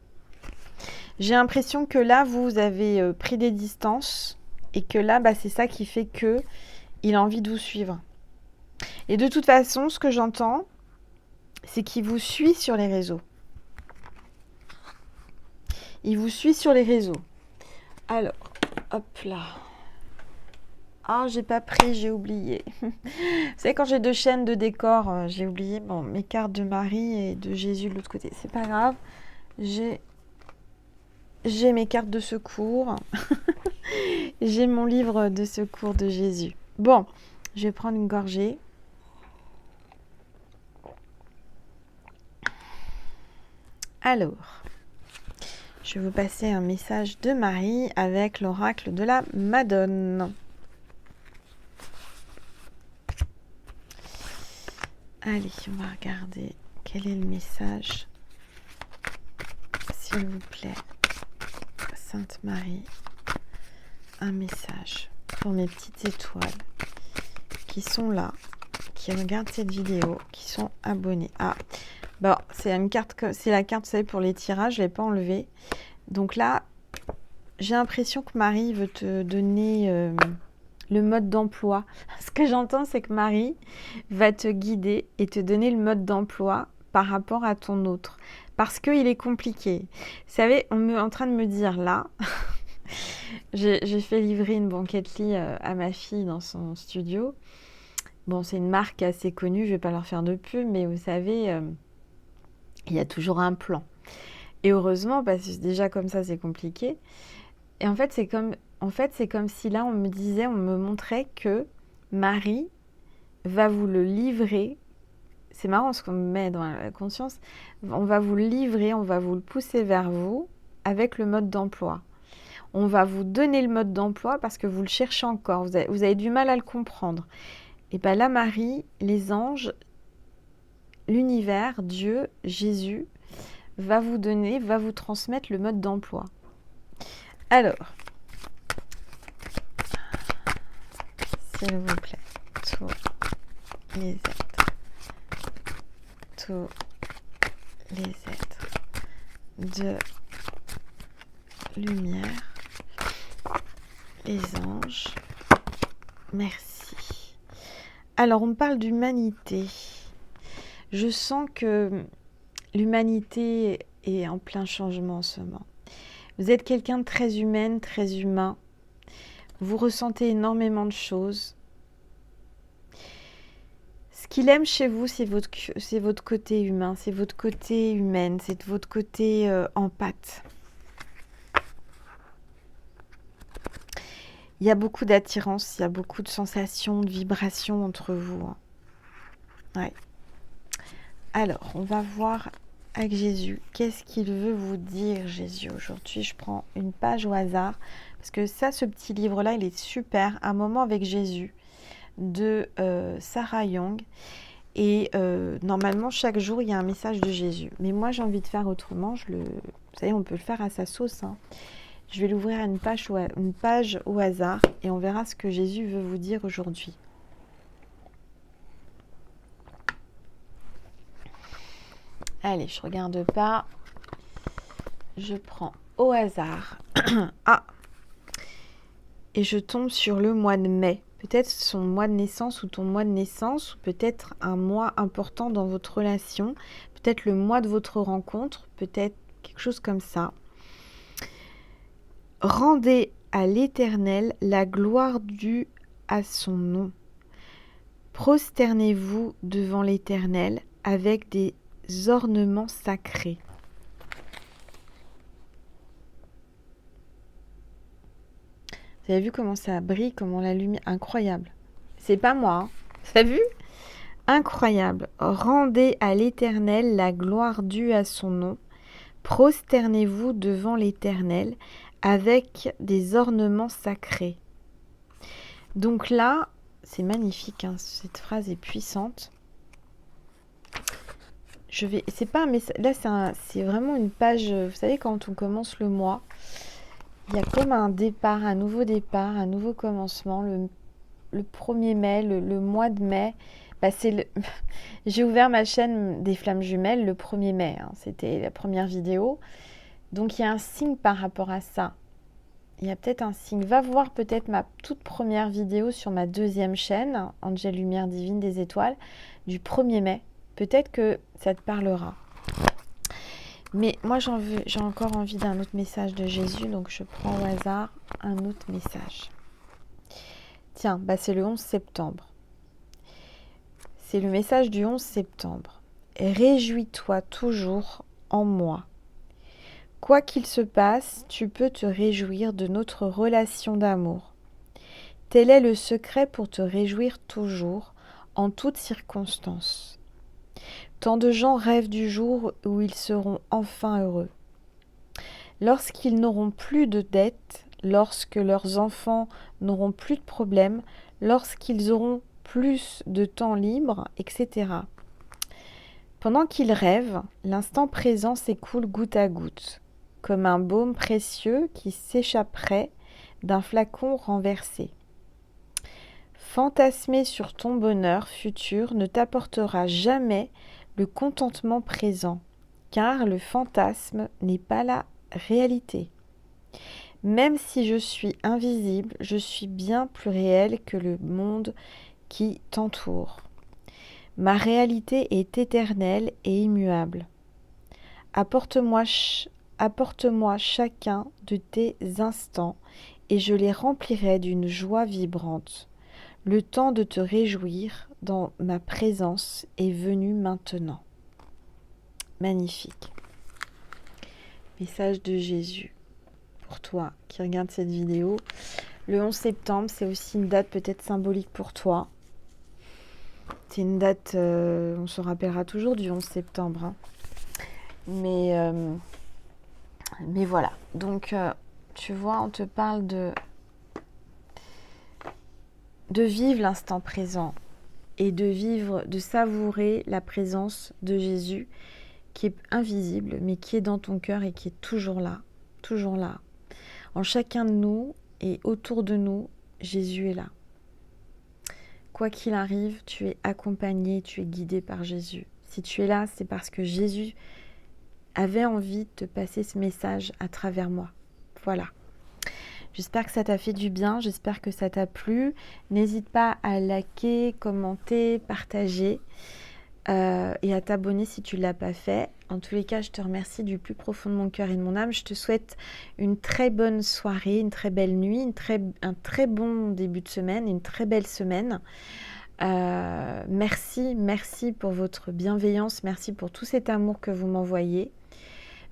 J'ai l'impression que là, vous avez pris des distances et que là, c'est ça qui fait que il a envie de vous suivre. Et de toute façon, ce que j'entends, c'est qu'il vous suit sur les réseaux. Il vous suit sur les réseaux. Alors, hop là. Ah, j'ai pas pris, j'ai oublié. Vous savez, quand j'ai 2 chaînes de décor, j'ai oublié mes cartes de Marie et de Jésus de l'autre côté. C'est pas grave. J'ai mes cartes de secours. J'ai mon livre de secours de Jésus. Bon, je vais prendre une gorgée. Alors, je vais vous passer un message de Marie avec l'oracle de la Madone. Allez, on va regarder quel est le message. S'il vous plaît, Sainte Marie, un message pour mes petites étoiles qui sont là, qui regardent cette vidéo, qui sont abonnés. Ah, bon, c'est une carte, c'est la carte, vous savez, pour les tirages, je ne l'ai pas enlevée. Donc là, j'ai l'impression que Marie veut te donner le mode d'emploi. Ce que j'entends, c'est que Marie va te guider et te donner le mode d'emploi par rapport à ton autre. Parce qu'il est compliqué. Vous savez, on est en train de me dire là, j'ai fait livrer une banquette lit à ma fille dans son studio. Bon, c'est une marque assez connue, je ne vais pas leur faire de pub, mais vous savez, il y a toujours un plan. Et heureusement, parce que déjà comme ça, c'est compliqué. Et en fait, c'est comme si là, on me montrait que Marie va vous le livrer. C'est marrant ce qu'on me met dans la conscience. On va vous le livrer, on va vous le pousser vers vous avec le mode d'emploi. On va vous donner le mode d'emploi parce que vous le cherchez encore. Vous avez du mal à le comprendre. Et bien là, Marie, les anges, l'univers, Dieu, Jésus, va vous donner, va vous transmettre le mode d'emploi. Alors, s'il vous plaît, tous les êtres, de lumière, les anges, merci. Alors, on parle d'humanité. Je sens que l'humanité est en plein changement en ce moment. Vous êtes quelqu'un de très humaine, très humain. Vous ressentez énormément de choses. Ce qu'il aime chez vous, c'est votre côté humain, c'est votre côté humaine, c'est votre côté empathe. Il y a beaucoup d'attirance, il y a beaucoup de sensations, de vibrations entre vous. Ouais. Alors, on va voir avec Jésus. Qu'est-ce qu'il veut vous dire, Jésus, aujourd'hui? Je prends une page au hasard. Parce que ça, ce petit livre-là, il est super. Un moment avec Jésus de Sarah Young. Et normalement, chaque jour, il y a un message de Jésus. Mais moi, j'ai envie de faire autrement. Vous savez, on peut le faire à sa sauce. Hein. Je vais l'ouvrir à une page au hasard et on verra ce que Jésus veut vous dire aujourd'hui. Allez, je regarde pas. Je prends au hasard. Ah! Et je tombe sur le mois de mai. Peut-être son mois de naissance ou ton mois de naissance, ou peut-être un mois important dans votre relation, peut-être le mois de votre rencontre, peut-être quelque chose comme ça. Rendez à l'Éternel la gloire due à son nom. Prosternez-vous devant l'Éternel avec des ornements sacrés. Vous avez vu comment ça brille, comment la lumière... Incroyable. C'est pas moi, hein. Vous avez vu? Incroyable. Rendez à l'Éternel la gloire due à son nom. Prosternez-vous devant l'Éternel avec des ornements sacrés. Donc là, c'est magnifique, hein, cette phrase est puissante. C'est pas un message, là c'est vraiment une page, vous savez quand on commence le mois, il y a comme un départ, un nouveau commencement, le 1er mai, le mois de mai. Bah j'ai ouvert ma chaîne des Flammes Jumelles le 1er mai, hein, c'était la première vidéo. Donc il y a un signe par rapport à ça. Il y a peut-être un signe. Va voir peut-être ma toute première vidéo sur ma deuxième chaîne, Angel Lumière Divine des Étoiles, du 1er mai. Peut-être que ça te parlera. Mais moi, j'ai encore envie d'un autre message de Jésus, donc je prends au hasard un autre message. Tiens, bah c'est le 11 septembre. C'est le message du 11 septembre. Réjouis-toi toujours en moi. Quoi qu'il se passe, tu peux te réjouir de notre relation d'amour. Tel est le secret pour te réjouir toujours, en toutes circonstances. Tant de gens rêvent du jour où ils seront enfin heureux. Lorsqu'ils n'auront plus de dettes, lorsque leurs enfants n'auront plus de problèmes, lorsqu'ils auront plus de temps libre, etc. Pendant qu'ils rêvent, l'instant présent s'écoule goutte à goutte, comme un baume précieux qui s'échapperait d'un flacon renversé. Fantasmer sur ton bonheur futur ne t'apportera jamais le contentement présent, car le fantasme n'est pas la réalité. Même si je suis invisible, je suis bien plus réel que le monde qui t'entoure. Ma réalité est éternelle et immuable. Apporte-moi chacun de tes instants et je les remplirai d'une joie vibrante. Le temps de te réjouir dans ma présence est venu maintenant. Magnifique. Message de Jésus pour toi qui regarde cette vidéo. Le 11 septembre, c'est aussi une date peut-être symbolique pour toi. C'est une date, on se rappellera toujours du 11 septembre. Hein. Mais voilà. Donc, tu vois, on te parle de vivre l'instant présent et de savourer la présence de Jésus qui est invisible, mais qui est dans ton cœur et qui est toujours là, en chacun de nous et autour de nous, Jésus est là. Quoi qu'il arrive, tu es accompagné, tu es guidé par Jésus. Si tu es là, c'est parce que Jésus avait envie de te passer ce message à travers moi. Voilà. J'espère que ça t'a fait du bien, j'espère que ça t'a plu. N'hésite pas à liker, commenter, partager et à t'abonner si tu ne l'as pas fait. En tous les cas, je te remercie du plus profond de mon cœur et de mon âme. Je te souhaite une très bonne soirée, une très belle nuit, un très bon début de semaine, une très belle semaine. Merci pour votre bienveillance, merci pour tout cet amour que vous m'envoyez.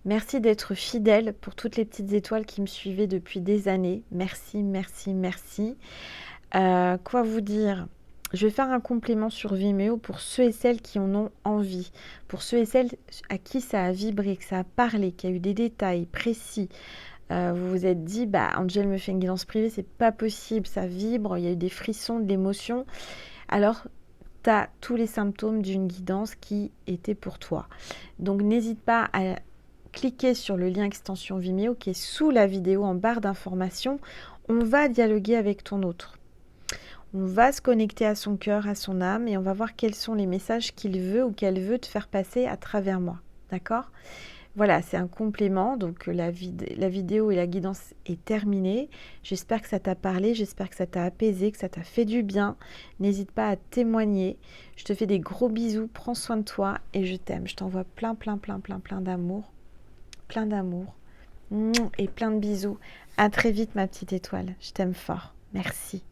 Merci d'être fidèle pour toutes les petites étoiles qui me suivaient depuis des années. Merci. Quoi vous dire? Je vais faire un complément sur Vimeo pour ceux et celles qui en ont envie, pour ceux et celles à qui ça a vibré, que ça a parlé, qu'il y a eu des détails précis. Vous vous êtes dit, bah, Angel me fait une guidance privée, c'est pas possible, ça vibre, il y a eu des frissons, de l'émotion. Alors, tu as tous les symptômes d'une guidance qui était pour toi. Donc, n'hésite pas à cliquer sur le lien extension Vimeo qui est sous la vidéo en barre d'informations. On va dialoguer avec ton autre. On va se connecter à son cœur, à son âme et on va voir quels sont les messages qu'il veut ou qu'elle veut te faire passer à travers moi. D'accord ? Voilà, c'est un complément. Donc la vidéo et la guidance est terminée. J'espère que ça t'a parlé, j'espère que ça t'a apaisé, que ça t'a fait du bien. N'hésite pas à témoigner. Je te fais des gros bisous, prends soin de toi et je t'aime. Je t'envoie plein d'amour. Plein d'amour. Et plein de bisous. À très vite ma petite étoile. Je t'aime fort. Merci.